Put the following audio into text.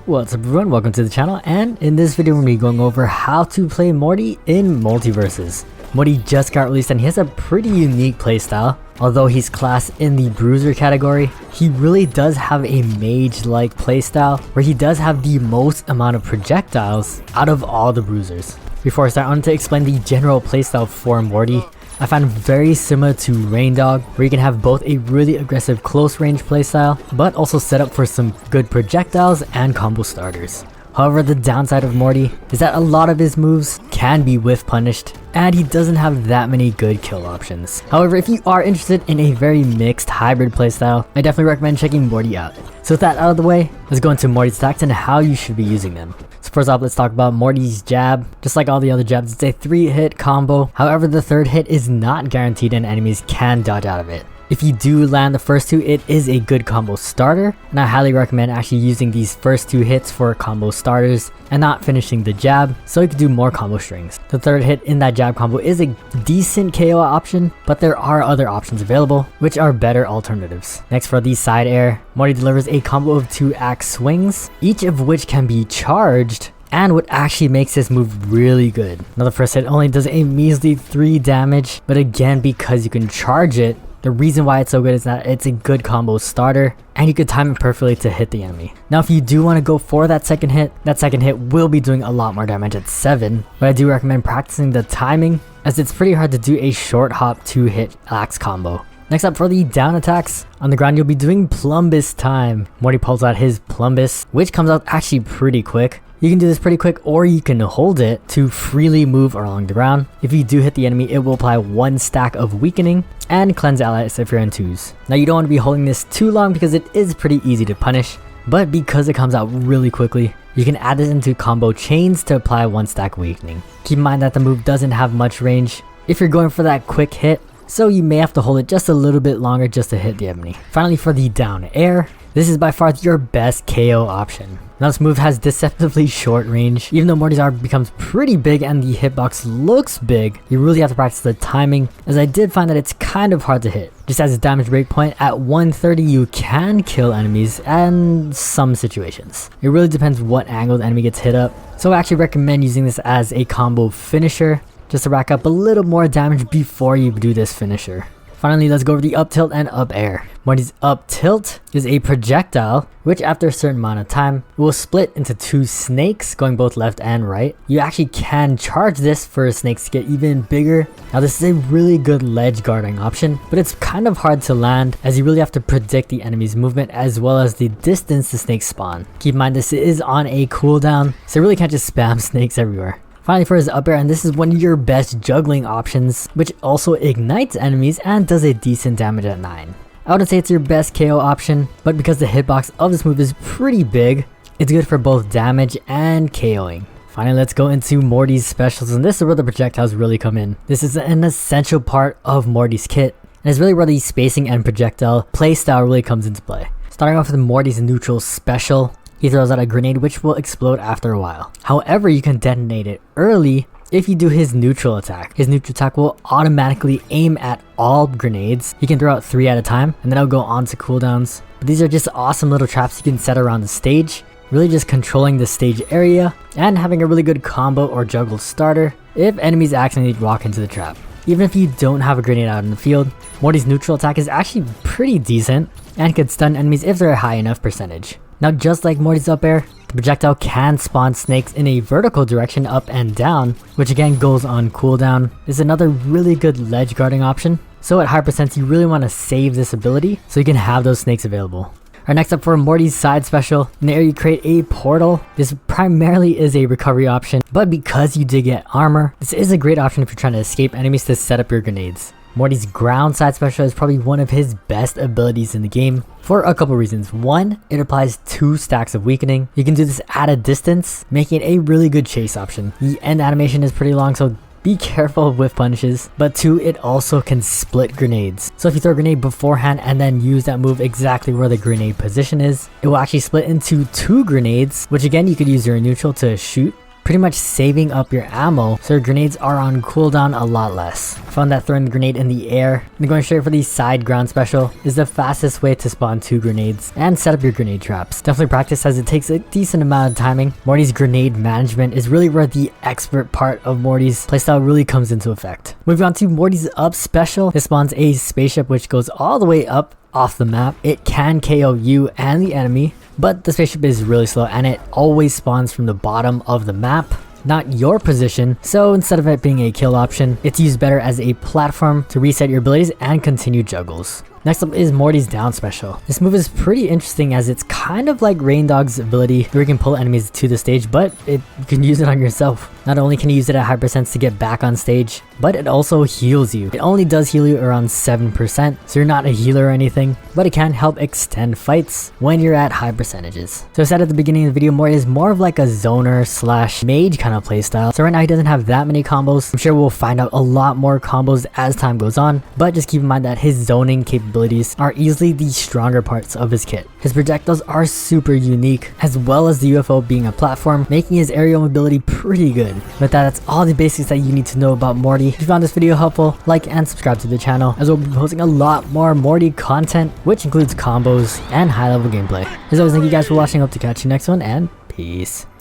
What's up everyone, welcome to the channel, and in this video we're going to be going over how to play Morty in Multiversus. Morty just got released and he has a pretty unique playstyle. Although he's classed in the bruiser category, he really does have a mage-like playstyle where he does have the most amount of projectiles out of all the bruisers. Before I start, I want to explain the general playstyle for Morty. I found very similar to Rain Dog, where you can have both a really aggressive close range playstyle, but also set up for some good projectiles and combo starters. However, the downside of Morty is that a lot of his moves can be whiff punished, and he doesn't have that many good kill options. However, if you are interested in a very mixed hybrid playstyle, I definitely recommend checking Morty out. So with that out of the way, let's go into Morty's attacks and how you should be using them. So first off, let's talk about Morty's jab. Just like all the other jabs, it's a 3-hit combo. However, the third hit is not guaranteed and enemies can dodge out of it. If you do land the first two, it is a good combo starter, and I highly recommend actually using these first two hits for combo starters and not finishing the jab so you can do more combo strings. The third hit in that jab combo is a decent KO option, but there are other options available which are better alternatives. Next, for the side air, Morty delivers a combo of 2 axe swings, each of which can be charged, and what actually makes this move really good. Now the first hit only does a measly 3 damage, but again, because you can charge it, the reason why it's so good is that it's a good combo starter and you can time it perfectly to hit the enemy. Now if you do want to go for that second hit will be doing a lot more damage at 7, but I do recommend practicing the timing as it's pretty hard to do a short hop 2-hit axe combo. Next up, for the down attacks, on the ground you'll be doing Plumbus time. Morty pulls out his Plumbus, which comes out actually pretty quick. You can do this pretty quick, or you can hold it to freely move along the ground. If you do hit the enemy, it will apply 1 stack of weakening and cleanse allies if you're in 2s. Now you don't want to be holding this too long because it is pretty easy to punish, but because it comes out really quickly, you can add this into combo chains to apply 1 stack weakening. Keep in mind that the move doesn't have much range if you're going for that quick hit, so you may have to hold it just a little bit longer just to hit the enemy. Finally, for the down air, this is by far your best KO option. Now this move has deceptively short range. Even though Morty's arm becomes pretty big and the hitbox looks big, you really have to practice the timing, as I did find that it's kind of hard to hit. Just as a damage breakpoint, at 130 you can kill enemies in some situations. It really depends what angle the enemy gets hit up, so I actually recommend using this as a combo finisher, just to rack up a little more damage before you do this finisher. Finally, let's go over the up tilt and up air. Morty's up tilt is a projectile which after a certain amount of time will split into 2 snakes going both left and right. You actually can charge this for snakes to get even bigger. Now this is a really good ledge guarding option, but it's kind of hard to land as you really have to predict the enemy's movement as well as the distance the snakes spawn. Keep in mind this is on a cooldown, so you really can't just spam snakes everywhere. Finally, for his up air, and this is one of your best juggling options, which also ignites enemies and does a decent damage at 9. I wouldn't say it's your best KO option, but because the hitbox of this move is pretty big, it's good for both damage and KOing. Finally, let's go into Morty's specials, and this is where the projectiles really come in. This is an essential part of Morty's kit, and it's really where the spacing and projectile playstyle really comes into play. Starting off with Morty's neutral special, he throws out a grenade which will explode after a while. However, you can detonate it early if you do his neutral attack. His neutral attack will automatically aim at all grenades. He can throw out 3 at a time and then it'll go on to cooldowns. But these are just awesome little traps you can set around the stage, really just controlling the stage area and having a really good combo or juggle starter if enemies accidentally walk into the trap. Even if you don't have a grenade out in the field, Morty's neutral attack is actually pretty decent and could stun enemies if they're a high enough percentage. Now just like Morty's up air, the projectile can spawn snakes in a vertical direction up and down, which again goes on cooldown. This is another really good ledge guarding option, so at high percents you really want to save this ability so you can have those snakes available. Alright, next up for Morty's side special, in the area you create a portal. This primarily is a recovery option, but because you did get armor, this is a great option if you're trying to escape enemies to set up your grenades. Morty's ground side special is probably one of his best abilities in the game for a couple reasons. One, it applies 2 stacks of weakening. You can do this at a distance, making it a really good chase option. The end animation is pretty long, so be careful of whiff punishes. But 2, it also can split grenades. So if you throw a grenade beforehand and then use that move exactly where the grenade position is, it will actually split into 2 grenades, which again you could use your neutral to shoot. pretty much saving up your ammo so your grenades are on cooldown a lot less. I found that throwing the grenade in the air and going straight for the side ground special is the fastest way to spawn 2 grenades and set up your grenade traps. Definitely practice as it takes a decent amount of timing. Morty's grenade management is really where the expert part of Morty's playstyle really comes into effect. Moving on to Morty's up special, this spawns a spaceship which goes all the way up off the map. It can KO you and the enemy, but the spaceship is really slow and it always spawns from the bottom of the map, not your position. So instead of it being a kill option, it's used better as a platform to reset your abilities and continue juggles. Next up is Morty's down special. This move is pretty interesting as it's kind of like Rain Dog's ability where you can pull enemies to the stage, but you can use it on yourself. Not only can you use it at high percents to get back on stage, but it also heals you. It only does heal you around 7%, so you're not a healer or anything, but it can help extend fights when you're at high percentages. So I said at the beginning of the video, Morty is more of like a zoner slash mage kind of playstyle. So right now he doesn't have that many combos. I'm sure we'll find out a lot more combos as time goes on, but just keep in mind that his zoning capabilities are easily the stronger parts of his kit. His projectiles are super unique, as well as the UFO being a platform, making his aerial mobility pretty good. With that, that's all the basics that you need to know about Morty. If you found this video helpful, like and subscribe to the channel, as we'll be posting a lot more Morty content, which includes combos and high level gameplay. As always, thank you guys for watching. Hope to catch you next one, and peace.